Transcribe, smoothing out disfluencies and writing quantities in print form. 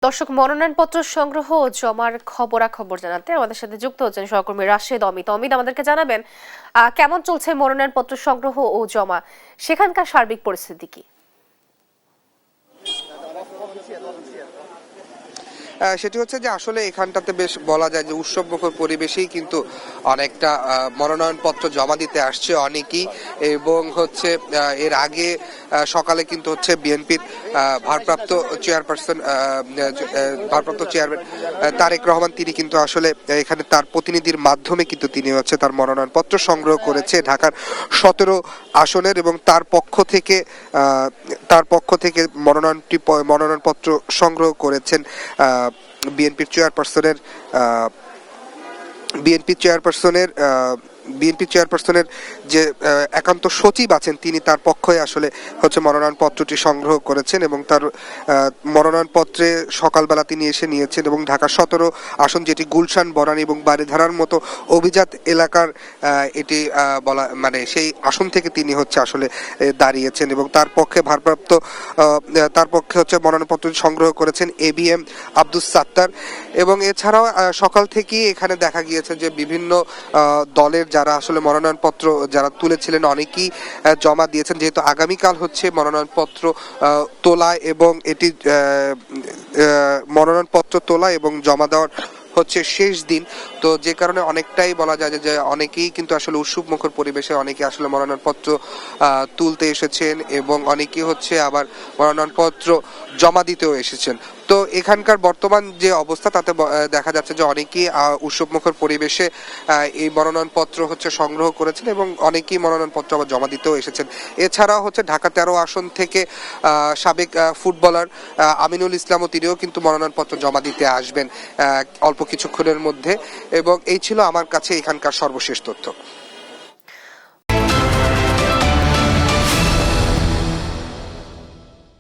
দর্শক, মনোনয়নপত্র সংগ্রহ ও জমার খবরাখবর জানাতে আমাদের সাথে যুক্ত হচ্ছেন সহকর্মী রাশেদ অমিত। আমাদেরকে জানাবেন কেমন চলছে মনোনয়নপত্র সংগ্রহ ও জমা, সেখানকার সার্বিক পরিস্থিতি কি? সেটি হচ্ছে যে আসলে এখানটাতে বেশ বলা যায় যে উৎসবমুখর পরিবেশেই কিন্তু অনেকটা মনোনয়নপত্র জমা দিতে আসছে অনেকেই। এবং হচ্ছে এর আগে সকালে কিন্তু হচ্ছে বিএনপির ভারপ্রাপ্ত চেয়ারপারসন ভারপ্রাপ্ত চেয়ারম্যান তারেক রহমান তিনি কিন্তু আসলে এখানে তার প্রতিনিধির মাধ্যমে কিন্তু তিনি হচ্ছে তার মনোনয়নপত্র সংগ্রহ করেছে ঢাকার 17 আসনের, এবং তার পক্ষ থেকে মনোনয়নপত্র সংগ্রহ করেছেন বিএনপির চেয়ারপারসনের বিএনপি চেয়ারপারসনের যে একান্ত সচিব আছেন তিনি তার পক্ষে আসলে হচ্ছে মনোনয়নপত্রটি সংগ্রহ করেছেন, এবং তার মনোনয়নপত্রে সকালবেলা তিনি এসে নিয়েছেন এবং ঢাকা 17 আসন, যেটি গুলশান, বনানী এবং বারিধারার মতো অভিজাত এলাকার এটি বলা মানে সেই আসন থেকে তিনি হচ্ছে আসলে দাঁড়িয়েছেন, এবং তার পক্ষে হচ্ছে মনোনয়নপত্র সংগ্রহ করেছেন ABM আব্দুস সাত্তার। এবং এছাড়াও সকাল থেকেই এখানে দেখা গিয়েছে যে বিভিন্ন দলের যারা আসলে মনোনয়নপত্র যারা তুলেছিলেন অনেকেই জমা দিয়েছেন, যেহেতু আগামীকাল হচ্ছে মনোনয়নপত্র তোলা এবং মনোনয়নপত্র তোলা এবং জমা দেওয়ার হচ্ছে শেষ দিন। তো যে কারণে অনেকটাই বলা যায় যে অনেকেই কিন্তু আসলে উৎসবমুখর পরিবেশে অনেকে আসলে মনোনয়নপত্র তুলতে এসেছেন, এবং অনেকেই হচ্ছে আবার মনোনয়নপত্র জমা দিতেও এসেছেন। তো এখানকার বর্তমান যে অবস্থা তাতে দেখা যাচ্ছে যে অনেকেই উৎসবমুখর পরিবেশে এই মনোনয়নপত্র হচ্ছে সংগ্রহ করেছেন, এবং অনেকেই মনোনয়নপত্র আবার জমা দিতেও এসেছেন। এছাড়াও হচ্ছে ঢাকা 13 আসন থেকে সাবেক ফুটবলার আমিনুল ইসলামও তিনিও কিন্তু মনোনয়নপত্র জমা দিতে আসবেন অল্প কিছুক্ষণের মধ্যে। এবং এই ছিল আমার কাছে এখানকার সর্বশেষ তথ্য।